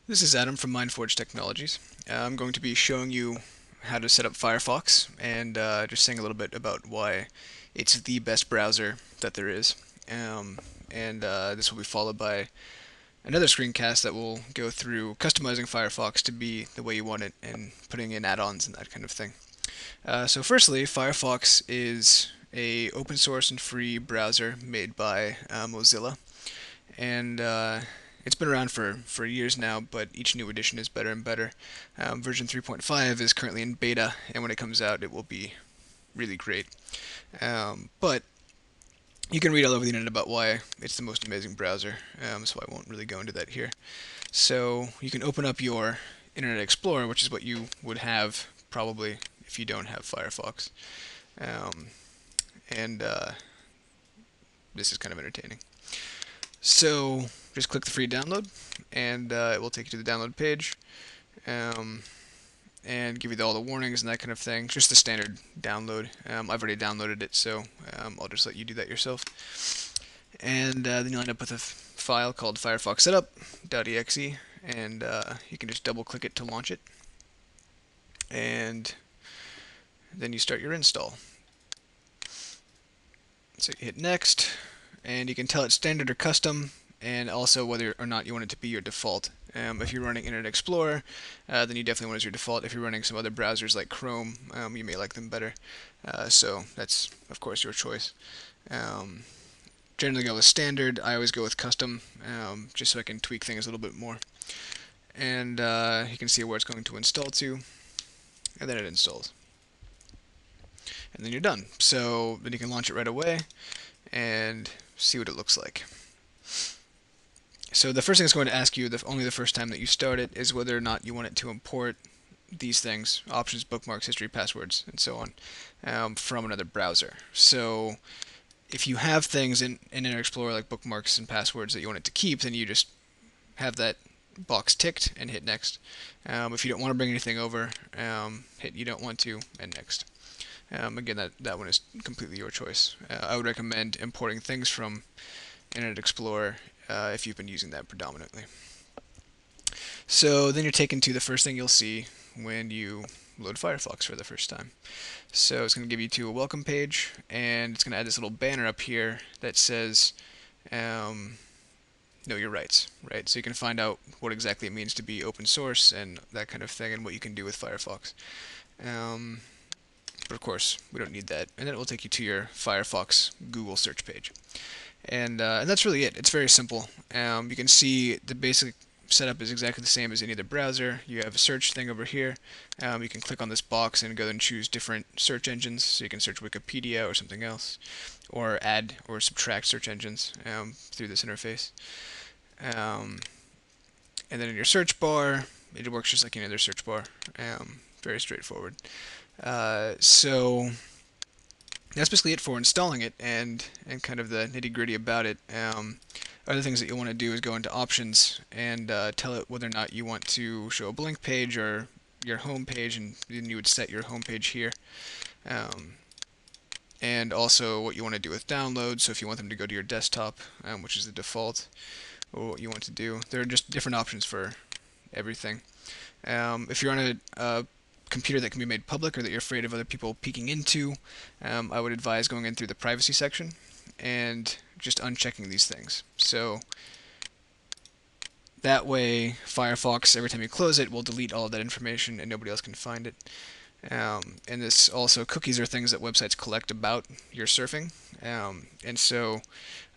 This is Adam from MindForge Technologies. I'm going to be showing you how to set up Firefox and just saying a little bit about why it's the best browser that there is. And this will be followed by another screencast that will go through customizing Firefox to be the way you want it and putting in add-ons and that kind of thing. So firstly, Firefox is a open source and free browser made by Mozilla, and it's been around for years now, but each new edition is better and better. Version 3.5 is currently in beta, and when it comes out, it will be really great. But you can read all over the internet about why it's the most amazing browser, so I won't really go into that here. So you can open up your Internet Explorer, which is what you would have probably if you don't have Firefox. Um, and this is kind of entertaining. So just click the free download, and it will take you to the download page, um, and give you all the warnings and that kind of thing. Just the standard download. I've already downloaded it, so I'll just let you do that yourself. And then you'll end up with a file called Firefox Setup.exe, and you can just double click it to launch it, and then you start your install. So you hit next, and you can tell it standard or custom, and also whether or not you want it to be your default. If you're running Internet Explorer, then you definitely want it as your default. If you're running some other browsers like Chrome, you may like them better. So that's, of course, your choice. Um, Generally go with standard. I always go with custom, just so I can tweak things a little bit more. And you can see where it's going to install to, and then it installs. And then you're done. So then you can launch it right away and see what it looks like. So the first thing it's going to ask you, only the first time that you start it, is whether or not you want it to import these things, options, bookmarks, history, passwords, and so on, from another browser. So if you have things in Internet Explorer like bookmarks and passwords that you want it to keep, then you just have that box ticked and hit next. If you don't want to bring anything over, hit you don't want to and next. Again, that one is completely your choice. I would recommend importing things from Internet Explorer if you've been using that predominantly. So then you're taken to the first thing you'll see when you load Firefox for the first time. So it's going to give you to a welcome page, and it's going to add this little banner up here that says know your rights, right? So you can find out what exactly it means to be open source and that kind of thing, and what you can do with Firefox. But of course, we don't need that. And then it will take you to your Firefox Google search page. And that's really it. It's very simple. You can see the basic setup is exactly the same as any other browser. You have a search thing over here. You can click on this box and go and choose different search engines. So you can search Wikipedia or something else, or add or subtract search engines through this interface. And then in your search bar, it works just like any other search bar. Very straightforward. So that's basically it for installing it, and kind of the nitty gritty about it. Other things that you want to do is go into options and tell it whether or not you want to show a blank page or your home page, and then you would set your home page here. And also what you want to do with downloads, so if you want them to go to your desktop, which is the default, or what you want to do. There are just different options for everything. If you're on a computer that can be made public or that you're afraid of other people peeking into, I would advise going in through the privacy section and just unchecking these things. So that way Firefox, every time you close it, will delete all of that information and nobody else can find it. And this also, cookies are things that websites collect about your surfing, and so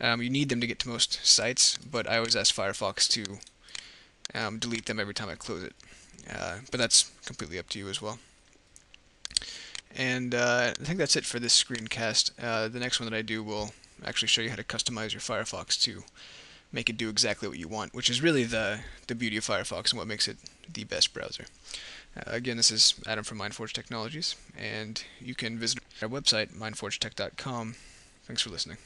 you need them to get to most sites, but I always ask Firefox to delete them every time I close it. But that's completely up to you as well. And I think that's it for this screencast. The next one that I do will actually show you how to customize your Firefox to make it do exactly what you want, which is really the beauty of Firefox and what makes it the best browser. Again, this is Adam from MindForge Technologies, and you can visit our website, mindforgetech.com. Thanks for listening.